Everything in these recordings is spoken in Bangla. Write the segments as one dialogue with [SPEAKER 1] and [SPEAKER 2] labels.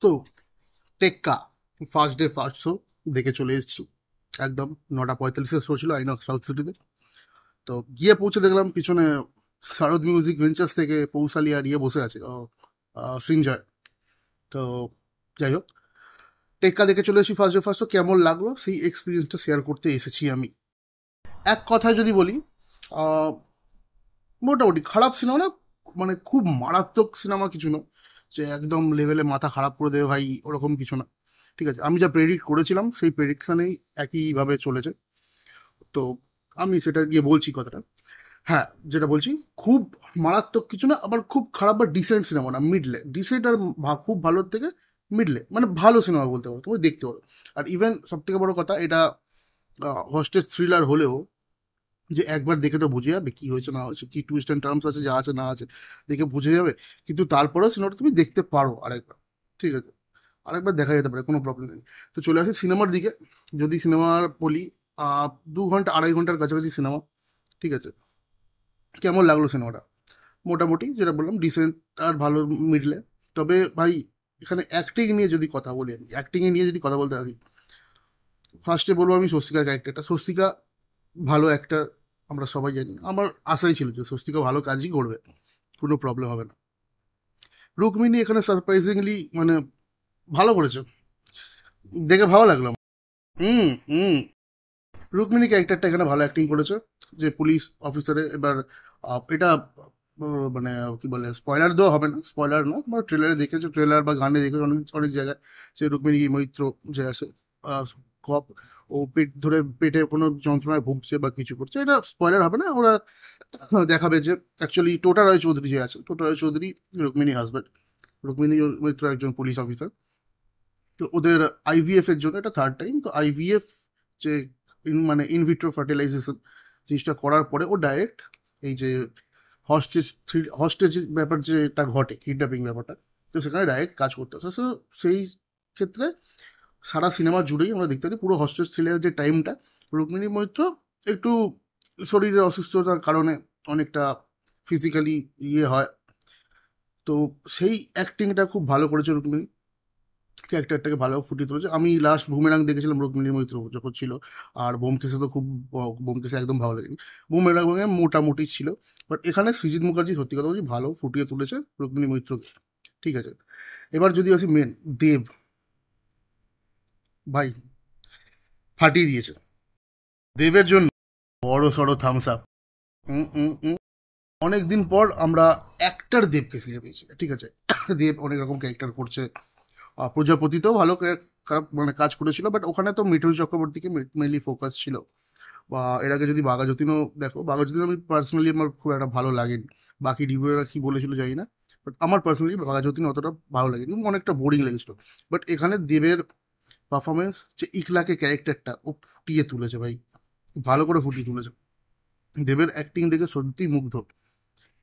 [SPEAKER 1] তো টেক্কা ফার্স্ট ডে ফার্স্ট শো দেখে চলে এসেছি। একদম 9:45 শো ছিল আইনক্স সাউথ সিটিতে। তো গিয়ে পৌঁছে দেখলাম পিছনে শারদ মিউজিক ভেঞ্চার্স থেকে পৌশালী আর ইয়ে বসে আছে, সৃঞ্জয়। তো যাই হোক, টেক্কা দেখে চলে এসেছি ফার্স্ট ডে ফার্স্ট শো। কেমন লাগলো সেই এক্সপিরিয়েন্সটা শেয়ার করতে এসেছি আমি। এক কথায় যদি বলি, আহ, মোটামুটি খারাপ সিনেমা না, মানে খুব মারাত্মক সিনেমা কিছু না, যে একদম লেভেলে মাথা খারাপ করে দেবে ভাই, ওরকম কিছু না। ঠিক আছে, আমি যা প্রেডিক্ট করেছিলাম সেই প্রেডিকশনেই একইভাবে চলেছে। তো আমি সেটা গিয়ে বলছি কথাটা। হ্যাঁ, যেটা বলছি, খুব মারাত্মক কিছু না, আবার খুব খারাপ বা ডিসেন্ট সিনেমা না, মিডলে। ডিসেন্ট আর খুব ভালোর থেকে মিডলে, মানে ভালো সিনেমা বলতে পারো, তুমি দেখতে পারো। আর ইভেন সব থেকে বড় কথা, এটা হস্টেজ থ্রিলার হলেও যে একবার দেখে তো বুঝে যাবে কি হয়েছে না হয়েছে, কি টুইস্ট অ্যান্ড টার্মস আছে, যা আছে না আছে, দেখে বুঝে যাবে। কিন্তু তারপরেও সিনেমাটা তুমি দেখতে পারো আরেকবার। ঠিক আছে, আরেকবার দেখা যেতে পারে, কোনো প্রবলেম নেই। তো চলে আসি সিনেমার দিকে। যদি সিনেমার বলি, 2 ঘন্টা 2.5 ঘন্টার কাছাকাছি সিনেমা। ঠিক আছে, কেমন লাগলো সিনেমাটা? মোটামুটি যেটা বললাম, ডিসেন্ট আর ভালো মিডলে। তবে ভাই, এখানে অ্যাক্টিং নিয়ে যদি কথা বলি, আমি অ্যাক্টিংয়ে নিয়ে যদি কথা বলতে আসি, ফার্স্টে বলবো আমি স্বস্তিকার ক্যারেক্টারটা। স্বস্তিকা ভালো অ্যাক্টার, আমরা সবাই জানি। আমার আশাই ছিল যে স্বস্তিকা ভালো কাজই করবে, কোনো প্রবলেম হবে না। রুক্মিণী এখানে সারপ্রাইজিংলি মানে ভালো করেছে, দেখে ভালো লাগলো আমার। হুম, হুম। রুক্মিণী ক্যারেক্টারটা এখানে ভালো অ্যাক্টিং করেছে, যে পুলিশ অফিসারে। এবার এটা মানে কি বলে, স্পয়লার দেওয়া হবে না, স্পয়লার না, তোমার ট্রেলারে দেখেছো, ট্রেলার বা গানে দেখেছো অনেক অনেক জায়গায়, যে রুক্মিণী মৈত্র যে আছে, কপ, ও পেট ধরে পেটে কোনো যন্ত্রণায় ভুগছে বা কিছু করছে, এটা স্পয়লার হবে না। ওরা দেখাবে যে অ্যাকচুয়ালি টোটা রয় চৌধুরী যে আছে, টোটা রয় চৌধুরী রুক্মিণী হাজব্যান্ড। রুক্মিণী মৈত্র একজন পুলিশ অফিসার। তো ওদের আইভিএফ এর জন্য এটা থার্ড টাইম। তো আইভিএফ যে মানে ইনভিট্রো ফার্টিলাইজেশন জিনিসটা করার পরে ও ডাইরেক্ট এই যে হস্টেজ ব্যাপার যেটা ঘটে, কিডন্যাপিং ব্যাপারটা, তো সেখানে ডাইরেক্ট কাজ করতে আসে। সো সেই ক্ষেত্রে সারা সিনেমা জুড়েই আমরা দেখতে পারি পুরো হস্টেজ থ্রিলারের যে টাইমটা, রুক্মিণী মৈত্র একটু শরীরের অসুস্থতার কারণে অনেকটা ফিজিক্যালি ইয়ে হয়। তো সেই অ্যাক্টিংটা খুব ভালো করেছে রুক্মিণী, ক্যারেক্টারটাকে ভালো ফুটিয়ে তুলেছে। আমি লাস্ট বুমেরাং দেখেছিলাম রুক্মিণী মৈত্র যখন ছিল। আর বোমকেসে তো খুব, বোমকেসে একদম ভালো লাগেনি। বুমেরাং মোটামুটি ছিল। বাট এখানে সৃজিত মুখার্জি সত্যি কথা বলছি ভালো ফুটিয়ে তুলেছে রুক্মিণী মৈত্রকে। ঠিক আছে, এবার যদি আসি মেন, দেব ভাই ফাটিয়ে দিয়েছে। দেবের জন্য বড় সড়ো থামস আপ। অনেকদিন পর আমরা অ্যাক্টার দেবকে ফিরে পেয়েছি। ঠিক আছে, দেব অনেক রকম ক্যারেক্টার করছে। প্রজাপতিতেও ভালো খারাপ মানে কাজ করেছিল, বাট ওখানে তো মিঠুন চক্রবর্তীকে মেনলি ফোকাস ছিল। বা এর আগে যদি বাঘাযতীনও দেখো, বাঘাযতীন আমি পার্সোনালি আমার খুব একটা ভালো লাগেনি। বাকি রিভিউরা কি বলেছিল জানি না, বাট আমার পার্সোনালি বাঘাযতীন অতটা ভালো লাগেনি, অনেকটা বোরিং লেগেছিল। বাট এখানে দেবের পারফরমেন্স, যে ইকলাকে ক্যারেক্টারটা ও ফুটিয়ে তুলেছে ভাই, ভালো করে ফুটিয়ে তুলেছে। দেবের অ্যাক্টিং দেখে সত্যি মুগ্ধ।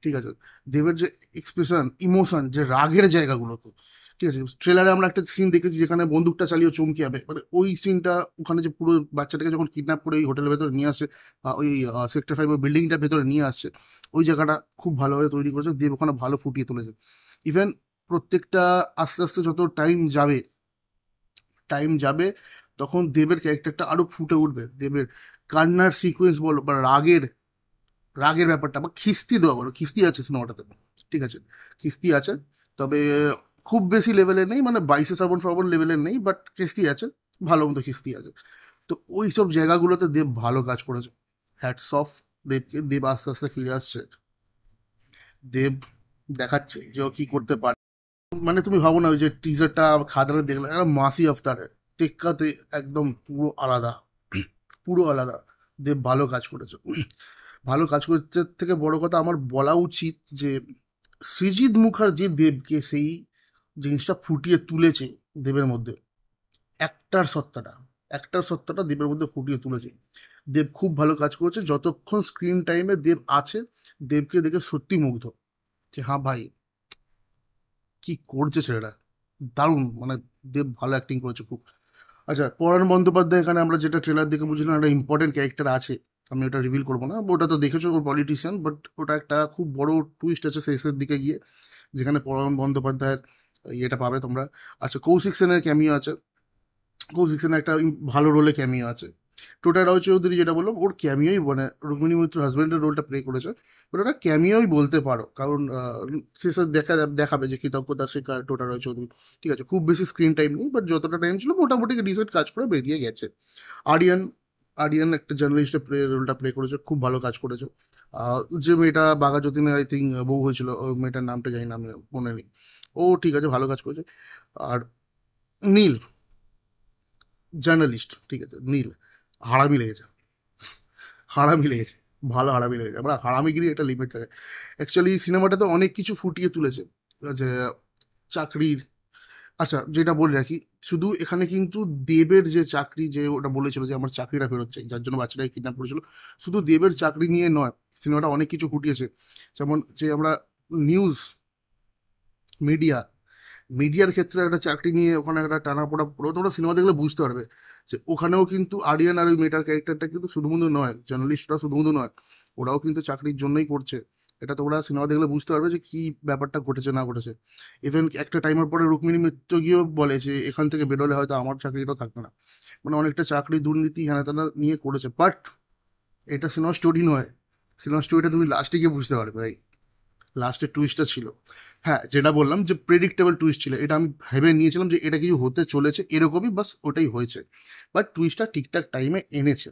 [SPEAKER 1] ঠিক আছে, দেবের যে এক্সপ্রেশন, ইমোশন, যে রাগের জায়গাগুলোতে। ঠিক আছে, ট্রেলারে আমরা একটা সিন দেখেছি যেখানে বন্দুকটা চালিয়ে চমকে যাবে, মানে ওই সিনটা ওখানে, যে পুরো বাচ্চাটাকে যখন কিডন্যাপ করে ওই হোটেলের ভেতরে নিয়ে আসছে, ওই সেক্টর 5 বিল্ডিংটার ভেতরে নিয়ে আসছে, ওই জায়গাটা খুব ভালোভাবে তৈরি করেছে দেব, ওখানে ভালো ফুটিয়ে তুলেছে। ইভেন প্রত্যেকটা আস্তে আস্তে যত টাইম যাবে তখন দেবের ক্যারেক্টারটা আরো ফুটে উঠবে। দেবের কান্নার সিকোয়েন্স বলো বা রাগের রাগের ব্যাপারটা, বা খিস্তি দেওয়া বলো, খিস্তি আছে সিনেমাটাতে। ঠিক আছে, খিস্তি আছে, তবে খুব বেশি লেভেলে নেই, মানে 22-এ শ্রাবণ লেভেলের নেই, বাট খিস্তি আছে, ভালো মতো খিস্তি আছে। তো ওই সব জায়গাগুলোতে দেব ভালো কাজ করেছে। হ্যাটস অফ দেবকে। দেব আস্তে আস্তে ফিরে আসছে। দেব দেখাচ্ছে যে ও কি করতে পারে। মানে তুমি ভাবো না, ওই যে টিজারটা খাদানে দেখলাম, একটা মাসি আফতারের টেক্কাতে একদম পুরো আলাদা, পুরো আলাদা। দেব ভালো কাজ করেছে। ভালো কাজ করতে থেকে বড় কথা আমার বলা উচিত যে সৃজিত মুখার্জি দেবকে সেই জিনিসটা ফুটিয়ে তুলেছে দেবের মধ্যে। একটার সত্তাটা একটার সত্তাটা দেবের মধ্যে ফুটিয়ে তুলেছে। দেব খুব ভালো কাজ করেছে, যতক্ষণ স্ক্রিন টাইমে দেব আছে, দেবকে দেখে সত্যি মুগ্ধ, যে হ্যাঁ ভাই, কি করছে ছেলেটা, দারুণ। মানে দেব ভালো অ্যাক্টিং করেছে খুব। আচ্ছা, পরাণ বন্দ্যোপাধ্যায় এখানে আমরা যেটা ট্রেলার দেখে বুঝলাম একটা ইম্পর্টেন্ট ক্যারেক্টার আছে। আমি ওটা রিভিল করবো না, ওটা তো দেখেছো, ওর পলিটিশিয়ান, বাট ওটা একটা খুব বড় টুইস্ট আছে শেষের দিকে গিয়ে, যেখানে পরাণ বন্দ্যোপাধ্যায়ের ইয়েটা পাবে তোমরা। আচ্ছা, কৌশিক সেনের ক্যামিও আছে, কৌশিক সেনের একটা ভালো রোলে ক্যামিও আছে। টোটা রাও চৌধুরী যেটা বললাম, ওর ক্যামিওই মানে রুক্মিণী মৈত্র হাজব্যান্ডের রোলটা প্লে করেছে, ওটা ক্যামিওই বলতে পারো, কারণ শেষে দেখাবে যে কৃতজ্ঞতা শেখার টোটা রাও চৌধুরী। ঠিক আছে, খুব বেশি স্ক্রিন টাইম নেই, বাট যতটা টাইম ছিল মোটামুটি ডিসেন্ট কাজ করে বেরিয়ে গেছে। আরিয়ান, আরিয়ান একটা জার্নালিস্টের রোলটা প্লে করেছে, খুব ভালো কাজ করেছে। যে মেয়েটা বাঘা যতীনের আই থিঙ্ক বউ হয়েছিল, ওই মেয়েটার নামটা জানি না, আমি মনে নেই। ও ঠিক আছে, ভালো কাজ করেছে। আর নীল, জার্নালিস্ট, ঠিক আছে, নীল হারামি লেগেছে, হারামি লেগেছে, ভালো হারামি লেগেছে। আমরা হারামিগিরি একটা লিমিট থাকে। অ্যাকচুয়ালি সিনেমাটাতে অনেক কিছু ফুটিয়ে তুলেছে, যে চাকরির। আচ্ছা, যেটা বলে রাখি, শুধু এখানে কিন্তু দেবের যে চাকরি, যে ওটা বলেছিল যে আমার চাকরিটা ফেরত চাই, যার জন্য বাচ্চাটাকে কিডন্যাপ করেছিল, শুধু দেবের চাকরি নিয়ে নয়, সিনেমাটা অনেক কিছু ফুটিয়েছে। যেমন যে আমরা নিউজ মিডিয়া, মিডিয়ার ক্ষেত্রে একটা চাকরি নিয়ে ওখানে একটা টানাপোড়া, পুরো তোমরা সিনেমা দেখলে বুঝতে পারবে যে ওখানেও কিন্তু আরিয়ান আর ওই মেয়েটার ক্যারেক্টারটা কিন্তু শুধুমুধু নয়, জার্নালিস্টরা শুধুমুধু নয়, ওরাও কিন্তু চাকরির জন্যই করছে। এটা তোমরা সিনেমা দেখলে বুঝতে পারবে যে কি ব্যাপারটা ঘটেছে না ঘটেছে। ইভেন একটা টাইমের পরে রুক্মিণী মিত্র গিয়েও বলে যে এখান থেকে বেরোলে হয়তো আমার চাকরিটাও থাকবে না। মানে অনেকটা চাকরি দুর্নীতি হ্যানা ত্যানা নিয়ে করেছে, বাট এটা সিনেমা স্টোরি নয়। সিনেমা স্টোরিটা তুমি লাস্টে গিয়ে বুঝতে পারবে ভাই, লাস্টের টুইস্টটা ছিল। হ্যাঁ, যেটা বললাম যে প্রেডিক্টেবল টুইস্ট ছিল, এটা আমি ভেবে নিয়েছিলাম যে এটা কিছু হতে চলেছে এরকমই, বাস ওটাই হয়েছে। বাট টুইস্টটা ঠিকঠাক টাইমে এনেছে,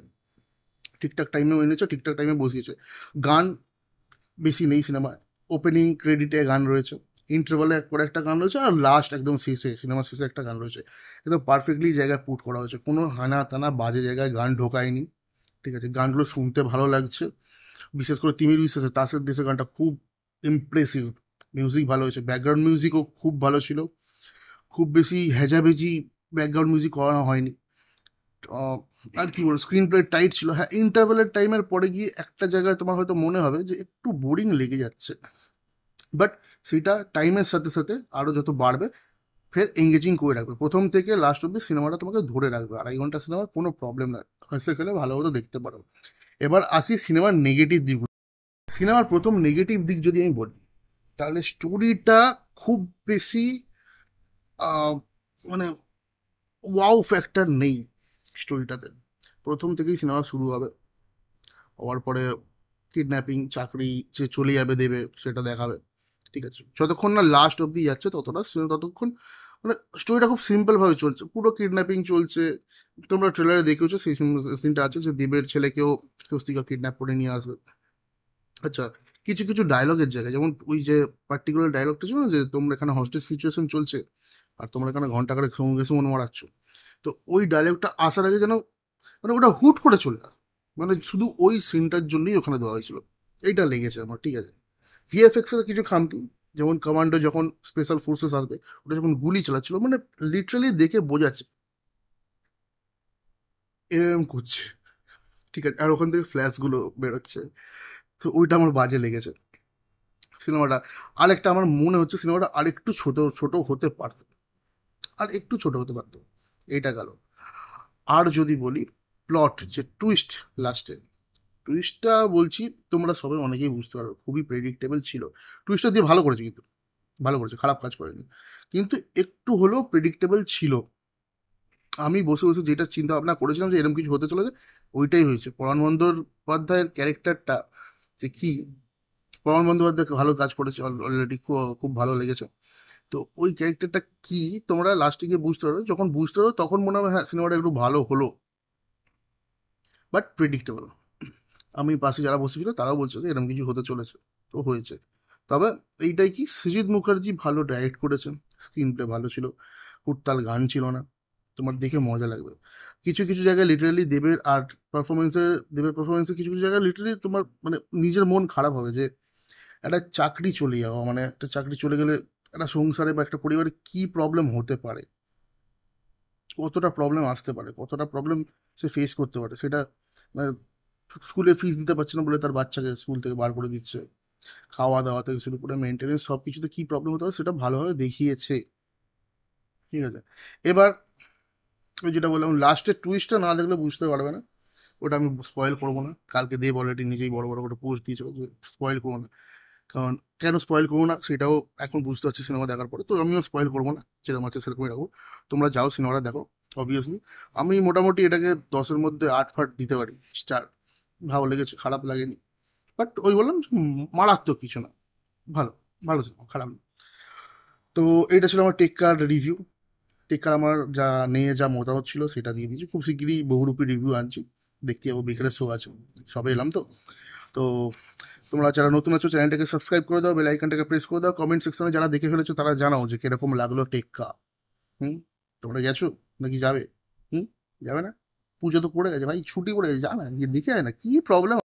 [SPEAKER 1] ঠিকঠাক টাইমেও এনেছে, ঠিকঠাক টাইমে বসিয়েছে। গান বেশি নেই সিনেমায়, ওপেনিং ক্রেডিটে গান রয়েছে, ইন্টারভালে পরে একটা গান রয়েছে, আর লাস্ট একদম শেষে, সিনেমার শেষে একটা গান রয়েছে। একদম পারফেক্টলি জায়গায় পুট করা হয়েছে, কোনো হানা টানা বাজে জায়গায় গান ঢোকায়নি। ঠিক আছে, গানগুলো শুনতে ভালো লাগছে। বিশেষ করে তিমির বিশ্বাসে তাসের দেশে গানটা খুব ইমপ্রেসিভ, মিউজিক ভালো হয়েছে, ব্যাকগ্রাউন্ড মিউজিকও খুব ভালো ছিল, খুব বেশি হেজাবেজি ব্যাকগ্রাউন্ড মিউজিক করা হয়নি। আহ, আর কি বলবো, স্ক্রিন প্লে টাইট ছিল। হ্যাঁ, ইন্টারভেলের টাইমের পরে গিয়ে একটা জায়গায় তোমার হয়তো মনে হবে যে একটু বোরিং লেগে যাচ্ছে, বাট সেটা টাইমের সাথে সাথে আরও যত বাড়বে ফের এঙ্গেজিং করে রাখবে, প্রথম থেকে লাস্ট অব্দি সিনেমাটা তোমাকে ধরে রাখবে। 2.5 ঘন্টা সিনেমা, কোনো প্রবলেম নয়, হেসে খেলে ভালো মতো দেখতে পারো। এবার আসি সিনেমার নেগেটিভ দিক। সিনেমার প্রথম নেগেটিভ দিক যদি আমি বলি, তাহলে স্টোরিটা খুব বেশি আহ, মানে ওয়াও ফ্যাক্টর নেই স্টোরিটাতে। প্রথম থেকেই সিনেমা শুরু হবে, হওয়ার পরে কিডন্যাপিং, চাকরি যে চলে যাবে দেবে সেটা দেখাবে। ঠিক আছে, যতক্ষণ না লাস্ট অব্দি যাচ্ছে ততক্ষণ মানে স্টোরিটা খুব সিম্পলভাবে চলছে, পুরো কিডন্যাপিং চলছে। তোমরা ট্রেলারে দেখেছো সেই সিনটা আছে যে দেবের ছেলেকেও স্বস্তিকা কিডন্যাপ করে নিয়ে আসবে। আচ্ছা, কিছু কিছু ডায়লগের জায়গায়, যেমন ওই যে পার্টিকুলার ডায়লগটা ছিল না যে তোমরা এখানে হস্টেজ সিচুয়েশন চলছে আর তোমরা এখানে ঘন্টা করে সঙ্গে সুমন মারাচ্ছ, তো ওই ডায়লগটা আসার আগে যেন মানে ওটা হুট করে চলে আসে, মানে শুধু ওই সিনটার জন্যই ওখানে দেওয়া হয়েছিল। এইটা লেগেছে আমার। ঠিক আছে, ভিএফএক্স এর কিছু খামতি, যেমন কমান্ডো যখন স্পেশাল ফোর্সেস আসবে, ওটা যখন গুলি চালাচ্ছিল, মানে লিটারালি দেখে বোঝাচ্ছে এরকম করছে। ঠিক আছে, আর ওখান থেকে ফ্ল্যাশগুলো বেরোচ্ছে, তো ওইটা আমার বাজে লেগেছে সিনেমাটা। আরেকটা আমার মনে হচ্ছে সিনেমাটা আরেকটু ছোট ছোট হতে পারত, আর একটু ছোট হতে পারতো। এইটা গেল। আর যদি বলি প্লট, যে টুইস্ট, লাস্টে টুইস্টটা বলছি, তোমরা সবাই অনেকেই বুঝতে পারো খুবই প্রেডিক্টেবল ছিল। টুইস্টটা দিয়ে ভালো করেছে, কিন্তু ভালো করেছে, খারাপ কাজ করেনি, কিন্তু একটু হলেও প্রেডিক্টেবল ছিল। আমি বসে বসে যেটা চিন্তা ভাবনা করেছিলাম যে এরকম কিছু হতে চলেছে, ওইটাই হয়েছে। পরাণ বন্দ্যোপাধ্যায়ের ক্যারেক্টারটা যে কি, পরাণ বন্দ্যোপাধ্যায় ভালো কাজ করেছে অলরেডি, খুব ভালো লেগেছে। তো ওই ক্যারেক্টারটা কি তোমরা লাস্টে গিয়ে বুঝতে পারবে, যখন বুঝতে পারবে তখন মনে হবে হ্যাঁ সিনেমাটা একটু ভালো হলো, বাট প্রেডিক্টেবল। আমি পাশে যারা বসেছিল তারাও বলছে যে এরকম কিছু হতে চলেছে, তো হয়েছে। তবে এইটাই কি, সৃজিত মুখার্জি ভালো ডাইরেক্ট করেছেন, স্ক্রিন প্লে ভালো ছিল, উত্তাল গান ছিল না, তোমার দেখে মজা লাগবে। কিছু কিছু জায়গায় লিটারালি দেবের পারফরমেন্সে কিছু কিছু জায়গায় লিটারালি তোমার মানে নিজের মন খারাপ হবে যে একটা চাকরি চলে যাওয়া, মানে একটা চাকরি চলে গেলে একটা সংসারে বা একটা পরিবারে কি প্রবলেম হতে পারে, কতটা প্রবলেম আসতে পারে, কতটা প্রবলেম সে ফেস করতে পারে, সেটা মানে স্কুলে ফিস দিতে পারছে না বলে তার বাচ্চাকে স্কুল থেকে বার করে দিচ্ছে, খাওয়া দাওয়া থেকে শুরু করে মেনটেনেন্স সব কিছুতে কী প্রবলেম হতে পারে সেটা ভালোভাবে দেখিয়েছে। ঠিক আছে, এবার ওই যেটা বললাম লাস্টের টুইস্টটা না দেখলে বুঝতে পারবে না, ওটা আমি স্পয়েল করবো না। কালকে দেব অলরেডি নিজেই বড় বড় করে পোস্ট দিয়েছিল যে স্পয়েল করবো না, কারণ কেন স্পয়েল করবো না সেটাও এখন বুঝতে পারছি সিনেমা দেখার পরে, তো আমিও স্পয়েল করবো না, যেরকম আছে সেরকমই রাখবো। তোমরা যাও সিনেমাটা দেখো। অবভিয়াসলি আমি মোটামুটি এটাকে 10-এর মধ্যে 8 ফাট দিতে পারি স্টার। ভালো লেগেছে, খারাপ লাগেনি। বাট ওই বললাম মারাত্মক কিছু না, ভালো, ভালো সিনেমা, খারাপ না। তো এইটা ছিল আমার টেক্কার রিভিউ। টেক্কার আমার যা নিয়ে যা মতামত ছিল সেটা দিয়ে দিয়েছি। খুব শিগগিরই বহুরূপী রিভিউ আনছি, দেখতে যাবো, বিকেলের শো আছে, সবে এলাম তো। তো তোমরা যারা নতুন আছো চ্যানেলটাকে সাবস্ক্রাইব করে দাও, বেল আইকনটাকে প্রেস করে দাও, কমেন্ট সেকশনে যারা দেখে ফেলেছো তারা জানাও যে কিরকম লাগলো টেক্কা। হুম, তোমরা গেছো নাকি যাবে? হুম, যাবে না? পুজো তো পড়ে গেছে ভাই, ছুটি পড়ে গেছে, যাবে না, গিয়ে দেখে আয় না, কি প্রবলেম।